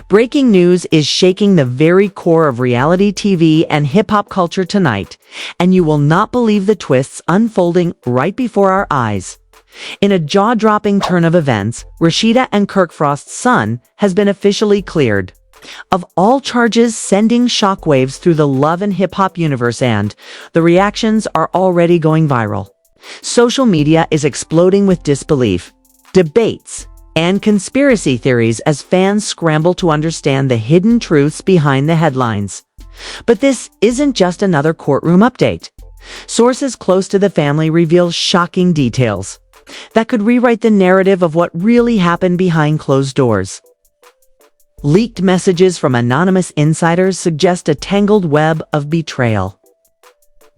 Breaking news is shaking the very core of reality TV and hip-hop culture tonight, and you will not believe the twists unfolding right before our eyes. In a jaw-dropping turn of events, Rasheeda and Kirk Frost's son has been officially cleared of all charges, sending shockwaves through the love and hip-hop universe, and the reactions are already going viral. Social media is exploding with disbelief, debates, and conspiracy theories as fans scramble to understand the hidden truths behind the headlines. But this isn't just another courtroom update. Sources close to the family reveal shocking details that could rewrite the narrative of what really happened behind closed doors. Leaked messages from anonymous insiders suggest a tangled web of betrayal,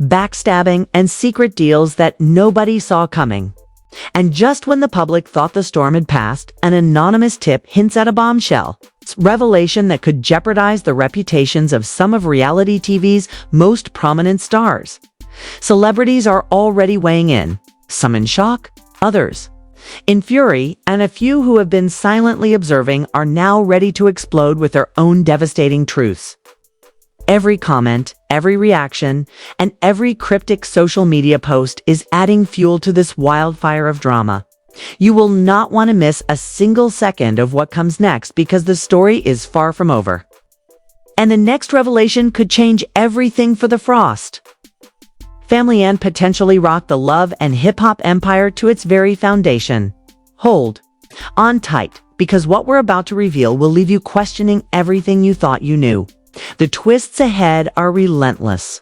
backstabbing, and secret deals that nobody saw coming. And just when the public thought the storm had passed, an anonymous tip hints at a bombshell. It's revelation that could jeopardize the reputations of some of reality TV's most prominent stars. Celebrities are already weighing in, some in shock, others in fury, and a few who have been silently observing are now ready to explode with their own devastating truths. Every comment, every reaction, and every cryptic social media post is adding fuel to this wildfire of drama. You will not want to miss a single second of what comes next, because the story is far from over. And the next revelation could change everything for the Frost family and potentially rock the love and hip-hop empire to its very foundation. Hold on tight, because what we're about to reveal will leave you questioning everything you thought you knew. The twists ahead are relentless,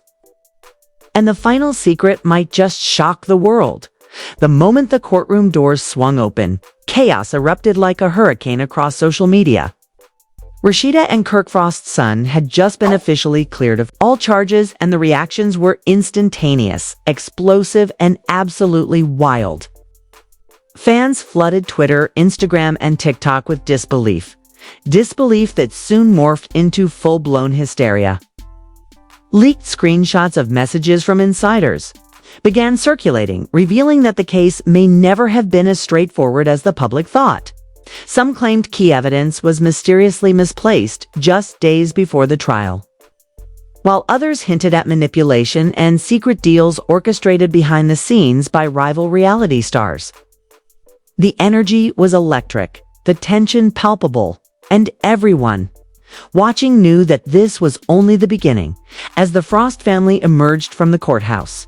and the final secret might just shock the world. The moment the courtroom doors swung open, chaos erupted like a hurricane across social media. Rasheeda and Kirk Frost's son had just been officially cleared of all charges, and the reactions were instantaneous, explosive, and absolutely wild. Fans flooded Twitter, Instagram, and TikTok with disbelief that soon morphed into full-blown hysteria. Leaked screenshots of messages from insiders began circulating, revealing that the case may never have been as straightforward as the public thought. Some claimed key evidence was mysteriously misplaced just days before the trial, while others hinted at manipulation and secret deals orchestrated behind the scenes by rival reality stars. The energy was electric, the tension palpable, and everyone watching knew that this was only the beginning as the Frost family emerged from the courthouse.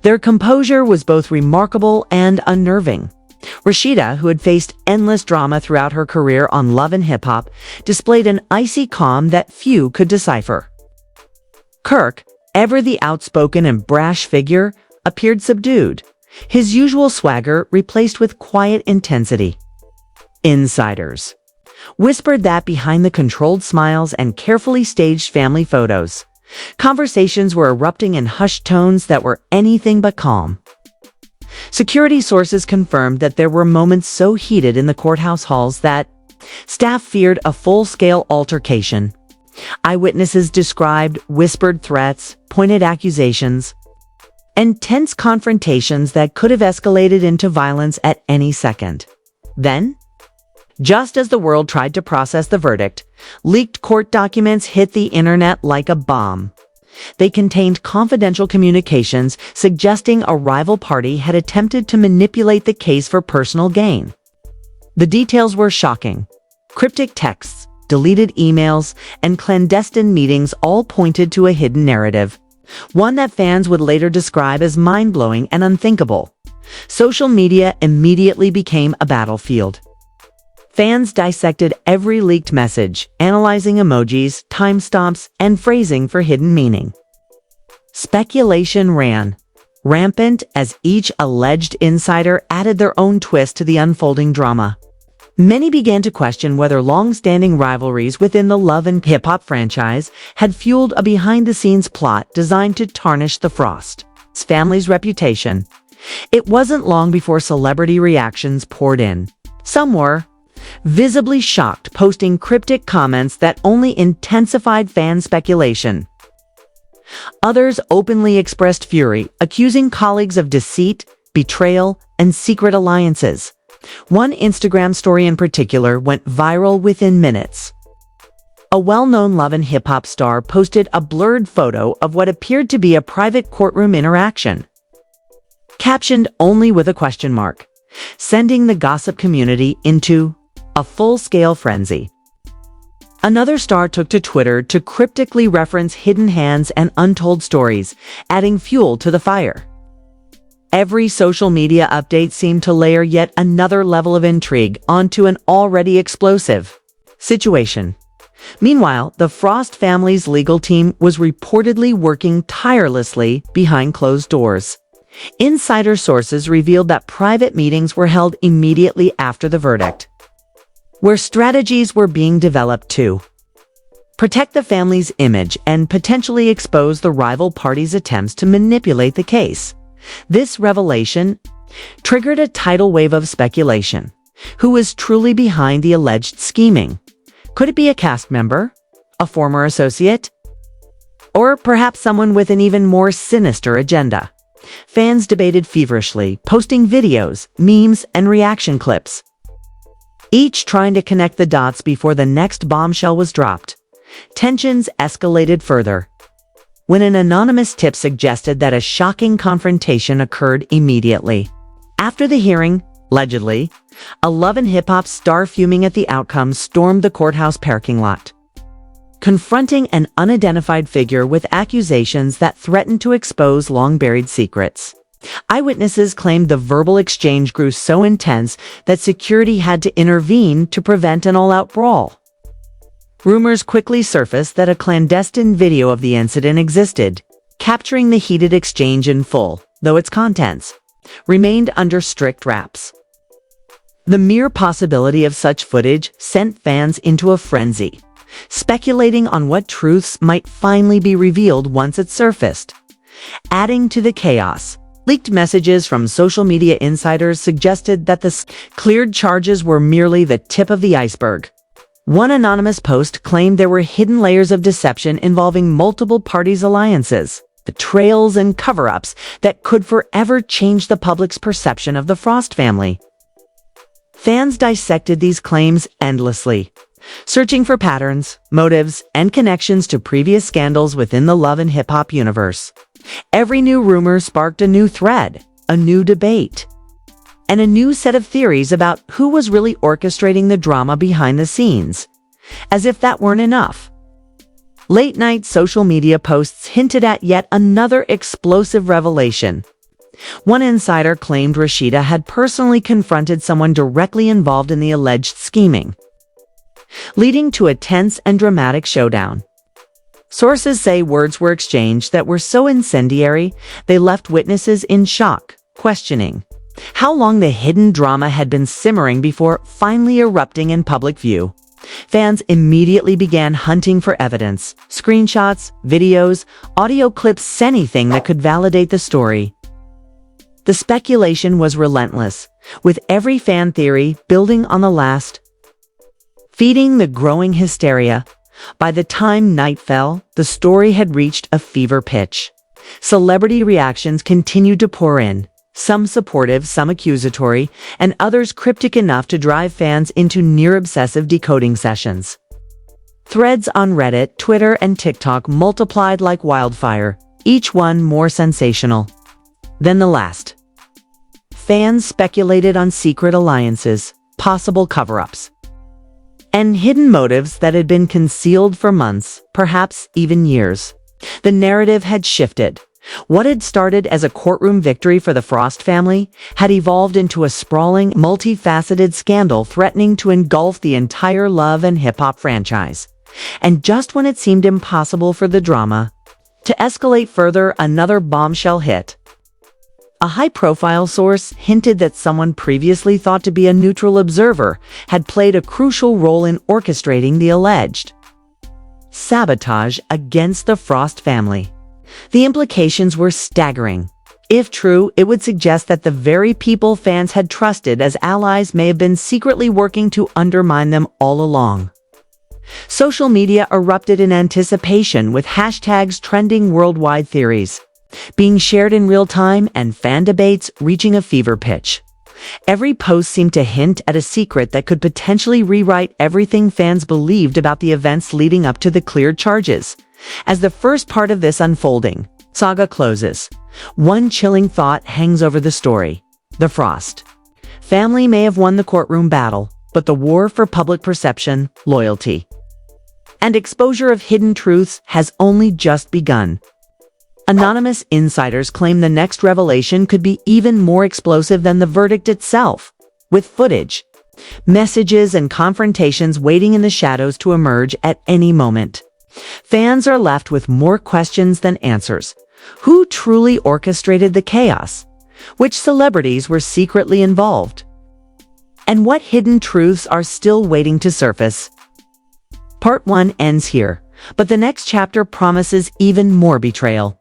Their composure was both remarkable and unnerving. Rasheeda, who had faced endless drama throughout her career on Love and Hip Hop, displayed an icy calm that few could decipher. Kirk, ever the outspoken and brash figure, appeared subdued, his usual swagger replaced with quiet intensity. Insiders whispered that behind the controlled smiles and carefully staged family photos, conversations were erupting in hushed tones that were anything but calm. Security sources confirmed that there were moments so heated in the courthouse halls that staff feared a full-scale altercation. Eyewitnesses described whispered threats, pointed accusations, and tense confrontations that could have escalated into violence at any second. Then, just as the world tried to process the verdict, leaked court documents hit the internet like a bomb. They contained confidential communications suggesting a rival party had attempted to manipulate the case for personal gain. The details were shocking. Cryptic texts, deleted emails, and clandestine meetings all pointed to a hidden narrative, one that fans would later describe as mind-blowing and unthinkable. Social media immediately became a battlefield. Fans dissected every leaked message, analyzing emojis, timestamps, and phrasing for hidden meaning. Speculation ran rampant as each alleged insider added their own twist to the unfolding drama. Many began to question whether long-standing rivalries within the Love and Hip Hop franchise had fueled a behind-the-scenes plot designed to tarnish the Frost's family's reputation. It wasn't long before celebrity reactions poured in. Some were visibly shocked, posting cryptic comments that only intensified fan speculation. Others openly expressed fury, accusing colleagues of deceit, betrayal, and secret alliances. One Instagram story in particular went viral within minutes. A well-known Love and Hip Hop star posted a blurred photo of what appeared to be a private courtroom interaction, captioned only with a question mark, sending the gossip community into a full-scale frenzy. Another star took to Twitter to cryptically reference hidden hands and untold stories, adding fuel to the fire. Every social media update seemed to layer yet another level of intrigue onto an already explosive situation. Meanwhile, the Frost family's legal team was reportedly working tirelessly behind closed doors. Insider sources revealed that private meetings were held immediately after the verdict, where strategies were being developed to protect the family's image and potentially expose the rival parties' attempts to manipulate the case. This revelation triggered a tidal wave of speculation. Who was truly behind the alleged scheming? Could it be a cast member, a former associate, or perhaps someone with an even more sinister agenda? Fans debated feverishly, posting videos, memes, and reaction clips, each trying to connect the dots before the next bombshell was dropped. Tensions escalated further when an anonymous tip suggested that a shocking confrontation occurred immediately. After the hearing, allegedly, a Love and Hip Hop star fuming at the outcome stormed the courthouse parking lot, confronting an unidentified figure with accusations that threatened to expose long-buried secrets. Eyewitnesses claimed the verbal exchange grew so intense that security had to intervene to prevent an all-out brawl. Rumors quickly surfaced that a clandestine video of the incident existed, capturing the heated exchange in full, though its contents remained under strict wraps. The mere possibility of such footage sent fans into a frenzy, speculating on what truths might finally be revealed once it surfaced. Adding to the chaos, leaked messages from social media insiders suggested that the cleared charges were merely the tip of the iceberg. One anonymous post claimed there were hidden layers of deception involving multiple parties' alliances, betrayals, and cover-ups that could forever change the public's perception of the Frost family. Fans dissected these claims endlessly, searching for patterns, motives, and connections to previous scandals within the Love and Hip Hop universe. Every new rumor sparked a new thread, a new debate, and a new set of theories about who was really orchestrating the drama behind the scenes. As if that weren't enough, late-night social media posts hinted at yet another explosive revelation. One insider claimed Rasheeda had personally confronted someone directly involved in the alleged scheming, leading to a tense and dramatic showdown. Sources say words were exchanged that were so incendiary they left witnesses in shock, questioning how long the hidden drama had been simmering before finally erupting in public view. Fans immediately began hunting for evidence, screenshots, videos, audio clips, anything that could validate the story. The speculation was relentless, with every fan theory building on the last, feeding the growing hysteria. By the time night fell, the story had reached a fever pitch. Celebrity reactions continued to pour in, some supportive, some accusatory, and others cryptic enough to drive fans into near-obsessive decoding sessions. Threads on Reddit, Twitter, and TikTok multiplied like wildfire, each one more sensational than the last. Fans speculated on secret alliances, possible cover-ups, and hidden motives that had been concealed for months, perhaps even years. The narrative had shifted. What had started as a courtroom victory for the Frost family had evolved into a sprawling, multifaceted scandal threatening to engulf the entire Love and Hip Hop franchise. And just when it seemed impossible for the drama to escalate further, another bombshell hit. A high-profile source hinted that someone previously thought to be a neutral observer had played a crucial role in orchestrating the alleged sabotage against the Frost family. The implications were staggering. If true, it would suggest that the very people fans had trusted as allies may have been secretly working to undermine them all along. Social media erupted in anticipation, with hashtags trending worldwide, theories being shared in real time, and fan debates reaching a fever pitch. Every post seemed to hint at a secret that could potentially rewrite everything fans believed about the events leading up to the cleared charges. As the first part of this unfolding saga closes, one chilling thought hangs over the story. The Frost family may have won the courtroom battle, but the war for public perception, loyalty, and exposure of hidden truths has only just begun. Anonymous insiders claim the next revelation could be even more explosive than the verdict itself, with footage, messages, and confrontations waiting in the shadows to emerge at any moment. Fans are left with more questions than answers. Who truly orchestrated the chaos? Which celebrities were secretly involved? And what hidden truths are still waiting to surface? Part 1 ends here, but the next chapter promises even more betrayal.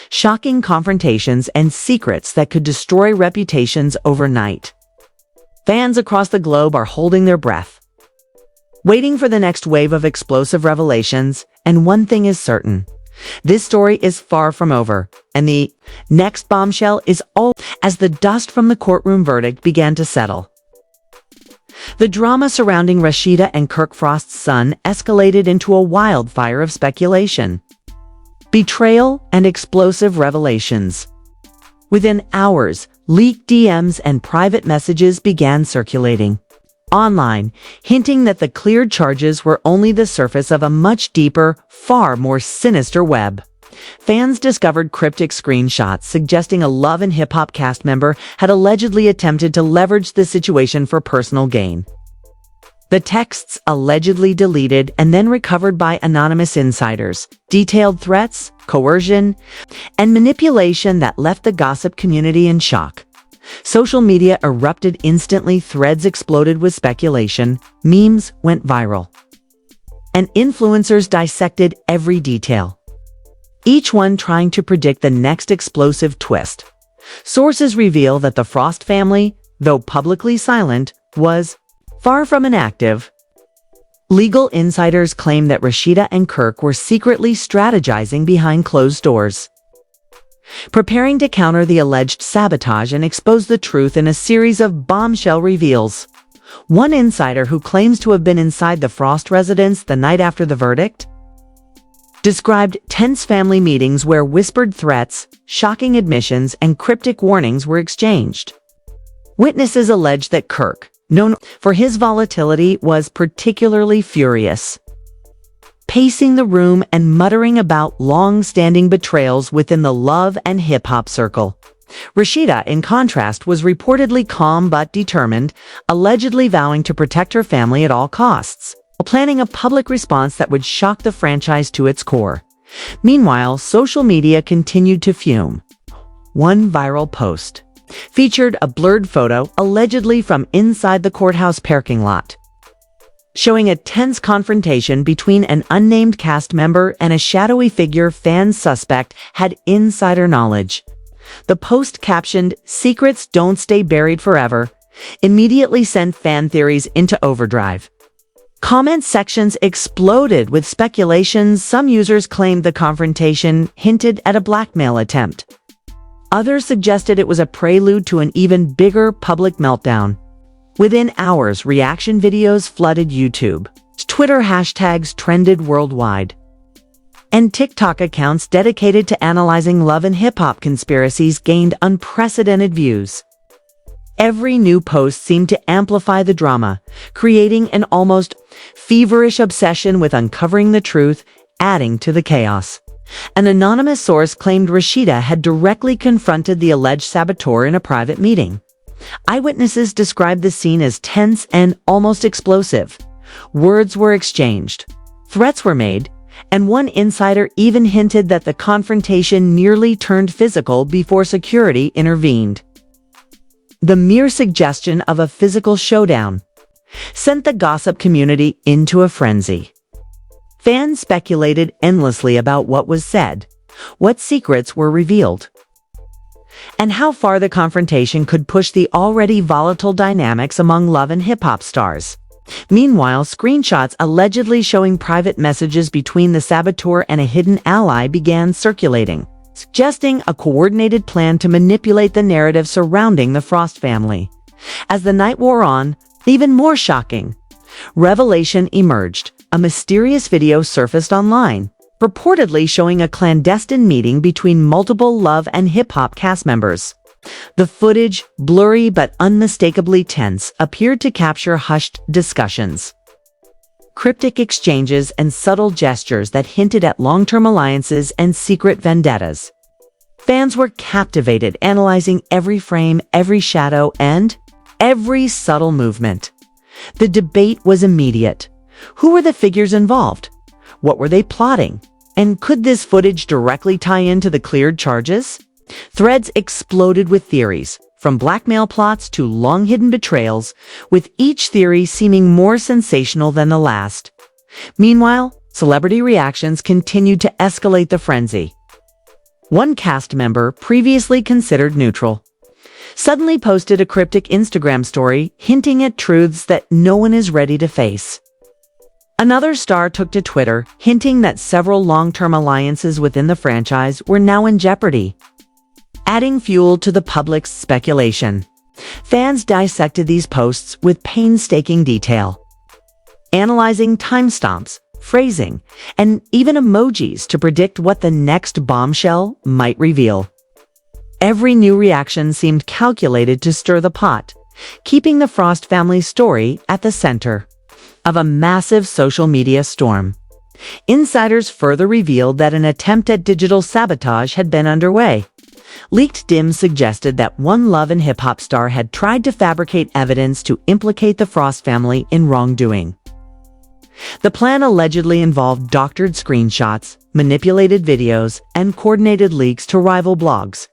Shocking confrontations and secrets that could destroy reputations overnight. Fans across the globe are holding their breath, waiting for the next wave of explosive revelations, and one thing is certain. This story is far from over, and the next bombshell is all as the dust from the courtroom verdict began to settle. The drama surrounding Rasheeda and Kirk Frost's son escalated into a wildfire of speculation, betrayal, and explosive revelations. Within hours, leaked DMs and private messages began circulating online, hinting that the cleared charges were only the surface of a much deeper, far more sinister web. Fans discovered cryptic screenshots suggesting a Love and Hip Hop cast member had allegedly attempted to leverage the situation for personal gain. The texts, allegedly deleted and then recovered by anonymous insiders, detailed threats, coercion, and manipulation that left the gossip community in shock. Social media erupted instantly, threads exploded with speculation, memes went viral, and influencers dissected every detail, each one trying to predict the next explosive twist. Sources reveal that the Frost family, though publicly silent, was far from inactive. Legal insiders claim that Rasheeda and Kirk were secretly strategizing behind closed doors, preparing to counter the alleged sabotage and expose the truth in a series of bombshell reveals. One insider who claims to have been inside the Frost residence the night after the verdict described tense family meetings where whispered threats, shocking admissions, and cryptic warnings were exchanged. Witnesses allege that Kirk, known for his volatility, was particularly furious, pacing the room and muttering about long-standing betrayals within the Love and Hip Hop circle. Rasheeda, in contrast, was reportedly calm but determined, allegedly vowing to protect her family at all costs, planning a public response that would shock the franchise to its core. Meanwhile, social media continued to fume. One viral post featured a blurred photo, allegedly from inside the courthouse parking lot, showing a tense confrontation between an unnamed cast member and a shadowy figure fans suspect had insider knowledge. The post, captioned, "Secrets don't stay buried forever," immediately sent fan theories into overdrive. Comment sections exploded with speculations. Some users claimed the confrontation hinted at a blackmail attempt. Others suggested it was a prelude to an even bigger public meltdown. Within hours, reaction videos flooded YouTube. Twitter hashtags trended worldwide, and TikTok accounts dedicated to analyzing Love and Hip Hop conspiracies gained unprecedented views. Every new post seemed to amplify the drama, creating an almost feverish obsession with uncovering the truth, adding to the chaos. An anonymous source claimed Rasheeda had directly confronted the alleged saboteur in a private meeting. Eyewitnesses described the scene as tense and almost explosive. Words were exchanged, threats were made, and one insider even hinted that the confrontation nearly turned physical before security intervened. The mere suggestion of a physical showdown sent the gossip community into a frenzy. Fans speculated endlessly about what was said, what secrets were revealed, and how far the confrontation could push the already volatile dynamics among Love and Hip Hop stars. Meanwhile, screenshots allegedly showing private messages between the saboteur and a hidden ally began circulating, suggesting a coordinated plan to manipulate the narrative surrounding the Frost family. As the night wore on, even more shocking revelation emerged. A mysterious video surfaced online, purportedly showing a clandestine meeting between multiple Love and Hip Hop cast members. The footage, blurry but unmistakably tense, appeared to capture hushed discussions, cryptic exchanges, and subtle gestures that hinted at long-term alliances and secret vendettas. Fans were captivated, analyzing every frame, every shadow, and every subtle movement. The debate was immediate. Who were the figures involved? What were they plotting? And could this footage directly tie into the cleared charges? Threads exploded with theories, from blackmail plots to long-hidden betrayals, with each theory seeming more sensational than the last. Meanwhile, celebrity reactions continued to escalate the frenzy. One cast member, previously considered neutral, suddenly posted a cryptic Instagram story hinting at truths that no one is ready to face. Another star took to Twitter, hinting that several long-term alliances within the franchise were now in jeopardy, adding fuel to the public's speculation. Fans dissected these posts with painstaking detail, analyzing timestamps, phrasing, and even emojis to predict what the next bombshell might reveal. Every new reaction seemed calculated to stir the pot, keeping the Frost family's story at the center of a massive social media storm. Insiders further revealed that an attempt at digital sabotage had been underway. Leaked DMs suggested that one Love and Hip Hop star had tried to fabricate evidence to implicate the Frost family in wrongdoing. The plan allegedly involved doctored screenshots, manipulated videos, and coordinated leaks to rival blogs.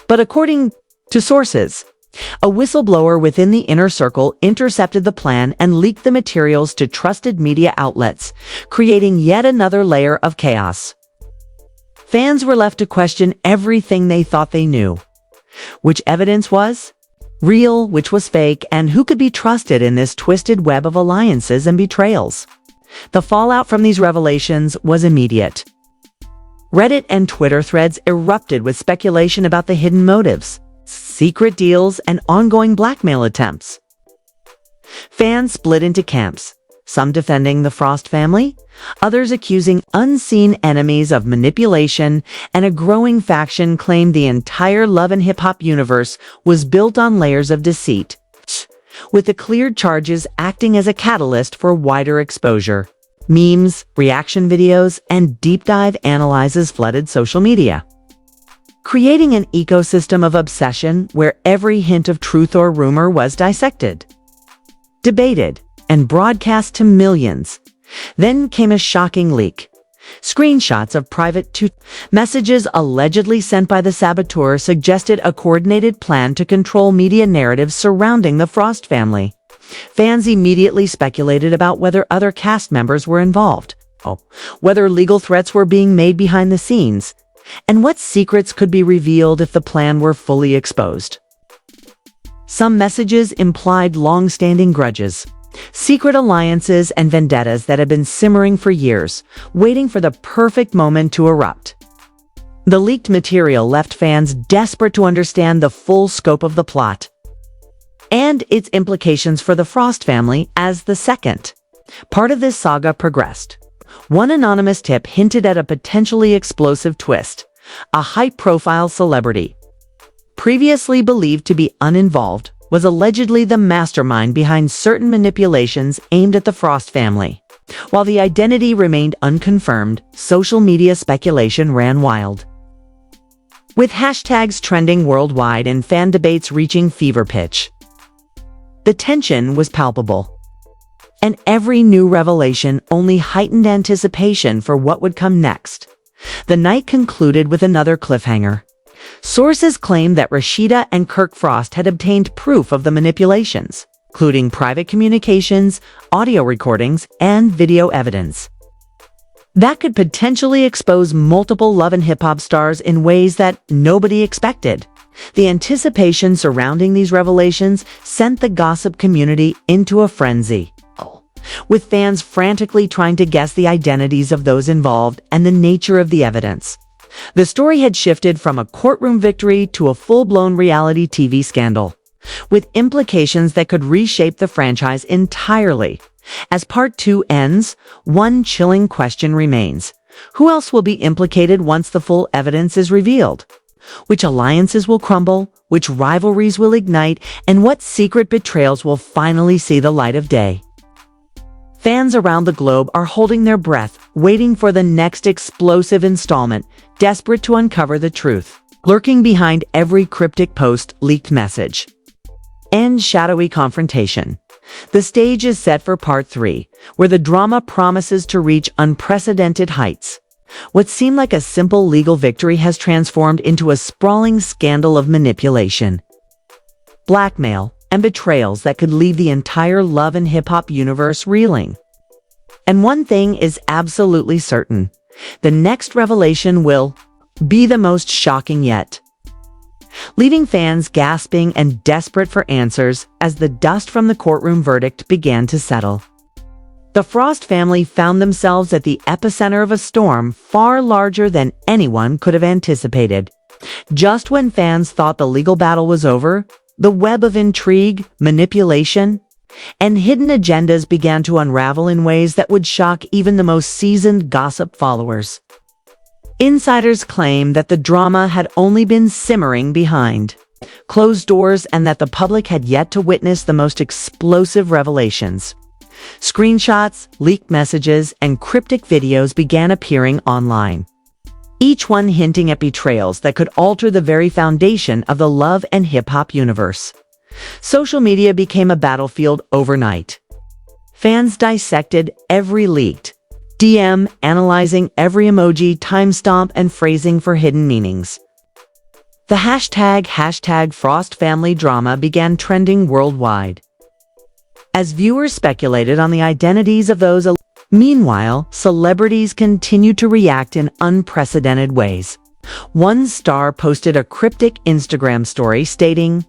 But according to sources, a whistleblower within the inner circle intercepted the plan and leaked the materials to trusted media outlets, creating yet another layer of chaos. Fans were left to question everything they thought they knew. Which evidence was real, which was fake, and who could be trusted in this twisted web of alliances and betrayals? The fallout from these revelations was immediate. Reddit and Twitter threads erupted with speculation about the hidden motives, secret deals, and ongoing blackmail attempts. Fans split into camps, some defending the Frost family, others accusing unseen enemies of manipulation, and a growing faction claimed the entire Love and Hip Hop universe was built on layers of deceit, with the cleared charges acting as a catalyst for wider exposure. Memes, reaction videos, and deep dive analyses flooded social media, creating an ecosystem of obsession where every hint of truth or rumor was dissected, debated, and broadcast to millions. Then came a shocking leak. Screenshots of private messages allegedly sent by the saboteur suggested a coordinated plan to control media narratives surrounding the Frost family. Fans immediately speculated about whether other cast members were involved, whether legal threats were being made behind the scenes, and what secrets could be revealed if the plan were fully exposed. Some messages implied long-standing grudges, secret alliances, and vendettas that had been simmering for years, waiting for the perfect moment to erupt. The leaked material left fans desperate to understand the full scope of the plot and its implications for the Frost family as the second part of this saga progressed. One anonymous tip hinted at a potentially explosive twist. A high-profile celebrity, previously believed to be uninvolved, was allegedly the mastermind behind certain manipulations aimed at the Frost family. While the identity remained unconfirmed, social media speculation ran wild, with hashtags trending worldwide and fan debates reaching fever pitch. The tension was palpable, and every new revelation only heightened anticipation for what would come next. The night concluded with another cliffhanger. Sources claimed that Rasheeda and Kirk Frost had obtained proof of the manipulations, including private communications, audio recordings, and video evidence that could potentially expose multiple Love and Hip Hop stars in ways that nobody expected. The anticipation surrounding these revelations sent the gossip community into a frenzy, with fans frantically trying to guess the identities of those involved and the nature of the evidence. The story had shifted from a courtroom victory to a full-blown reality TV scandal. with implications that could reshape the franchise entirely. As Part 2 ends, one chilling question remains. Who else will be implicated once the full evidence is revealed? Which alliances will crumble? Which rivalries will ignite? And what secret betrayals will finally see the light of day? Fans around the globe are holding their breath, waiting for the next explosive installment, desperate to uncover the truth. Lurking behind every cryptic post, leaked message, and shadowy confrontation. The stage is set for Part 3, where the drama promises to reach unprecedented heights. What seemed like a simple legal victory has transformed into a sprawling scandal of manipulation, blackmail, and betrayals that could leave the entire love and hip-hop universe reeling. And one thing is absolutely certain. The next revelation will be the most shocking yet, leaving fans gasping and desperate for answers as the dust from the courtroom verdict began to settle. The Frost family found themselves at the epicenter of a storm far larger than anyone could have anticipated. Just when fans thought the legal battle was over, the web of intrigue, manipulation, and hidden agendas began to unravel in ways that would shock even the most seasoned gossip followers. Insiders claim that the drama had only been simmering behind closed doors and that the public had yet to witness the most explosive revelations. Screenshots, leaked messages, and cryptic videos began appearing online, each one hinting at betrayals that could alter the very foundation of the love and hip-hop universe. Social media became a battlefield overnight. Fans dissected every leaked DM, analyzing every emoji, timestamp, and phrasing for hidden meanings. The hashtag Frost Family Drama began trending worldwide, as viewers speculated on the identities of those. Meanwhile, celebrities continued to react in unprecedented ways. One star posted a cryptic Instagram story stating,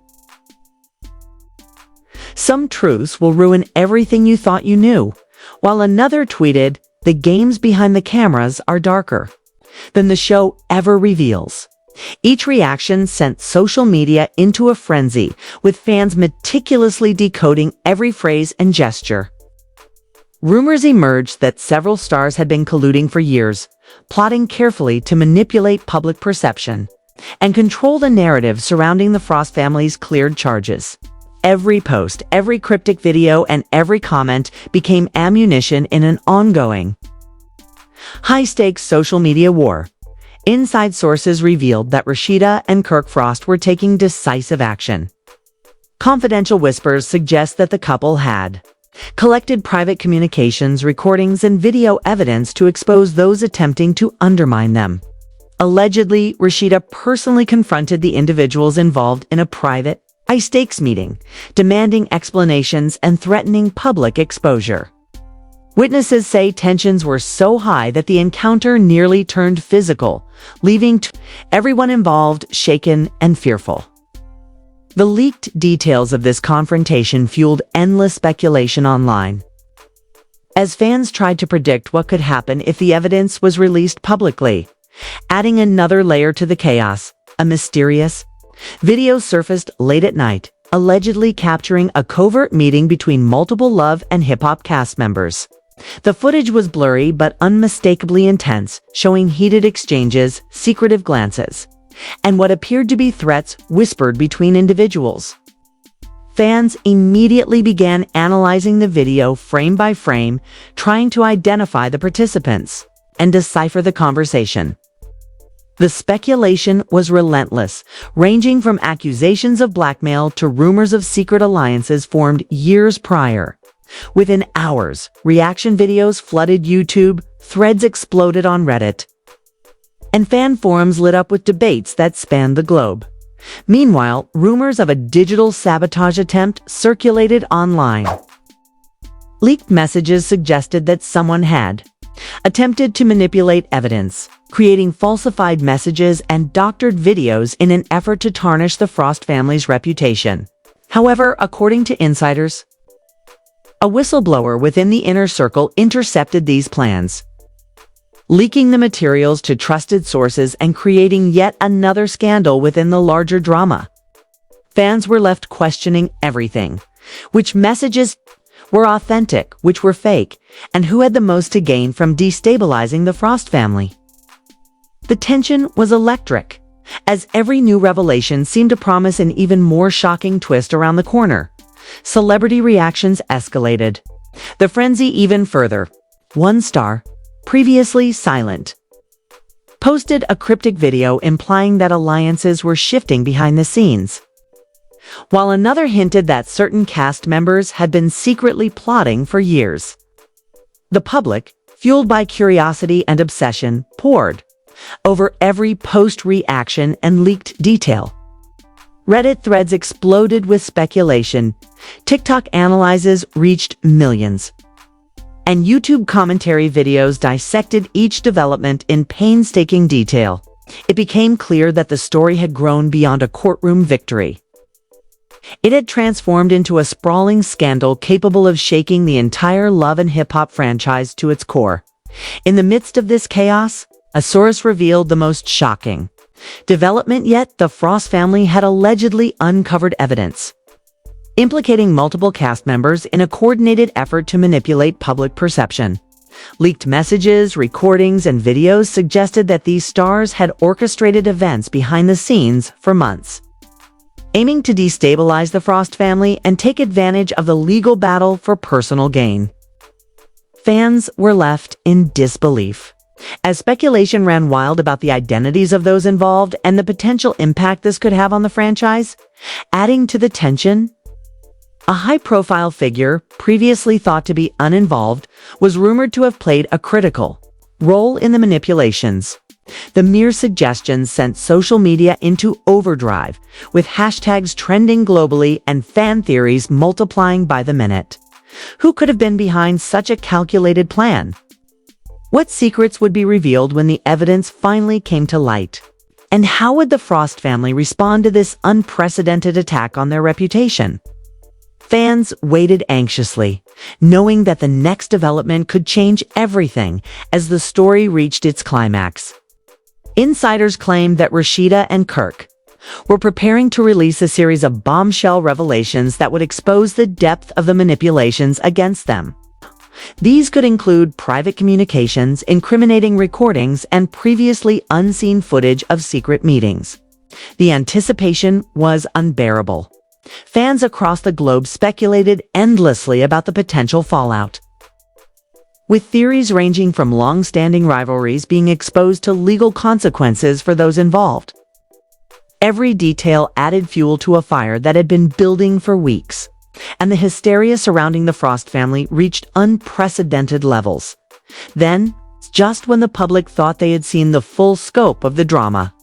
"Some truths will ruin everything you thought you knew," while another tweeted, "The games behind the cameras are darker than the show ever reveals." Each reaction sent social media into a frenzy, with fans meticulously decoding every phrase and gesture. Rumors emerged that several stars had been colluding for years, plotting carefully to manipulate public perception and control the narrative surrounding the Frost family's cleared charges. Every post, every cryptic video, and every comment became ammunition in an ongoing, high-stakes social media war. Inside sources revealed that Rasheeda and Kirk Frost were taking decisive action. Confidential whispers suggest that the couple had collected private communications, recordings, and video evidence to expose those attempting to undermine them. Allegedly, Rasheeda personally confronted the individuals involved in a private, high-stakes meeting, demanding explanations and threatening public exposure. Witnesses say tensions were so high that the encounter nearly turned physical, leaving everyone involved shaken and fearful. The leaked details of this confrontation fueled endless speculation online, as fans tried to predict what could happen if the evidence was released publicly. Adding another layer to the chaos, a mysterious video surfaced late at night, allegedly capturing a covert meeting between multiple Love and Hip Hop cast members. The footage was blurry but unmistakably intense, showing heated exchanges, secretive glances, and what appeared to be threats whispered between individuals. Fans immediately began analyzing the video frame by frame, trying to identify the participants and decipher the conversation. The speculation was relentless, ranging from accusations of blackmail to rumors of secret alliances formed years prior. Within hours, reaction videos flooded YouTube, threads exploded on Reddit, and fan forums lit up with debates that spanned the globe. Meanwhile, rumors of a digital sabotage attempt circulated online. Leaked messages suggested that someone had attempted to manipulate evidence, creating falsified messages and doctored videos in an effort to tarnish the Frost family's reputation. However, according to insiders, a whistleblower within the inner circle intercepted these plans, leaking the materials to trusted sources and creating yet another scandal within the larger drama. Fans were left questioning everything. Which messages were authentic, which were fake, and who had the most to gain from destabilizing the Frost family? The tension was electric, as every new revelation seemed to promise an even more shocking twist around the corner. Celebrity reactions escalated. The frenzy even further. One star, previously silent, posted a cryptic video implying that alliances were shifting behind the scenes, while another hinted that certain cast members had been secretly plotting for years. The public, fueled by curiosity and obsession, poured over every post-reaction and leaked detail. Reddit threads exploded with speculation, TikTok analyses reached millions, and YouTube commentary videos dissected each development in painstaking detail. It became clear that the story had grown beyond a courtroom victory. It had transformed into a sprawling scandal capable of shaking the entire love and hip-hop franchise to its core. In the midst of this chaos, a source revealed the most shocking development yet. The Frost family had allegedly uncovered evidence implicating multiple cast members in a coordinated effort to manipulate public perception. Leaked messages, recordings, and videos suggested that these stars had orchestrated events behind the scenes for months, aiming to destabilize the Frost family and take advantage of the legal battle for personal gain. Fans were left in disbelief, as speculation ran wild about the identities of those involved and the potential impact this could have on the franchise. Adding to the tension, a high-profile figure, previously thought to be uninvolved, was rumored to have played a critical role in the manipulations. The mere suggestions sent social media into overdrive, with hashtags trending globally and fan theories multiplying by the minute. Who could have been behind such a calculated plan? What secrets would be revealed when the evidence finally came to light? And how would the Frost family respond to this unprecedented attack on their reputation? Fans waited anxiously, knowing that the next development could change everything as the story reached its climax. Insiders claimed that Rasheeda and Kirk were preparing to release a series of bombshell revelations that would expose the depth of the manipulations against them. These could include private communications, incriminating recordings, and previously unseen footage of secret meetings. The anticipation was unbearable. Fans across the globe speculated endlessly about the potential fallout, with theories ranging from long-standing rivalries being exposed to legal consequences for those involved. Every detail added fuel to a fire that had been building for weeks, and the hysteria surrounding the Frost family reached unprecedented levels. Then, just when the public thought they had seen the full scope of the drama,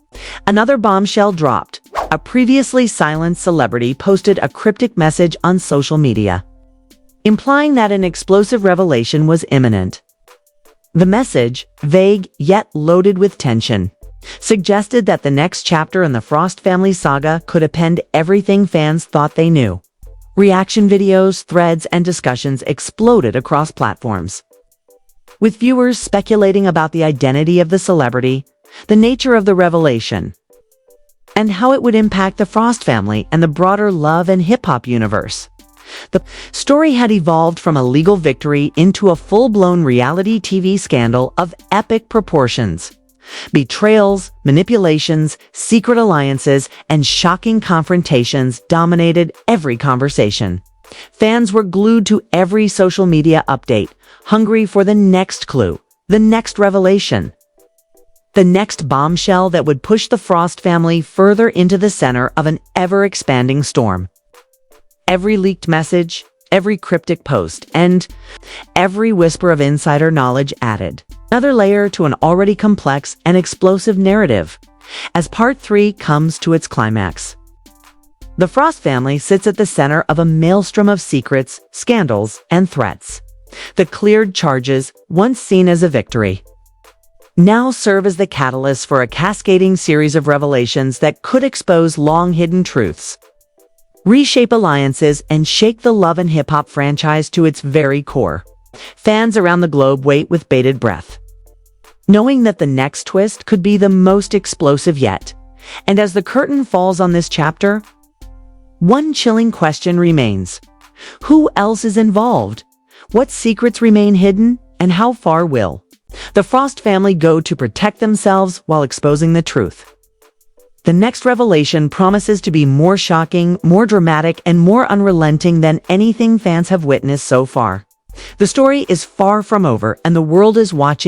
another bombshell dropped. A previously silent celebrity posted a cryptic message on social media, implying that an explosive revelation was imminent. The message, vague yet loaded with tension, suggested that the next chapter in the Frost family saga could append everything fans thought they knew. Reaction videos, threads, and discussions exploded across platforms, with viewers speculating about the identity of the celebrity, the nature of the revelation, and how it would impact the Frost family and the broader love and hip-hop universe. The story had evolved from a legal victory into a full-blown reality TV scandal of epic proportions. Betrayals, manipulations, secret alliances, and shocking confrontations dominated every conversation. Fans were glued to every social media update, hungry for the next clue, the next revelation, the next bombshell that would push the Frost family further into the center of an ever-expanding storm. Every leaked message, every cryptic post, and every whisper of insider knowledge added another layer to an already complex and explosive narrative. As Part 3 comes to its climax, the Frost family sits at the center of a maelstrom of secrets, scandals, and threats. The cleared charges, once seen as a victory, now serve as the catalyst for a cascading series of revelations that could expose long-hidden truths, reshape alliances, and shake the love and hip-hop franchise to its very core. Fans around the globe wait with bated breath, knowing that the next twist could be the most explosive yet. And as the curtain falls on this chapter, one chilling question remains. Who else is involved? What secrets remain hidden? And how far will the Frost family go to protect themselves while exposing the truth? The next revelation promises to be more shocking, more dramatic, and more unrelenting than anything fans have witnessed so far. The story is far from over, and the world is watching.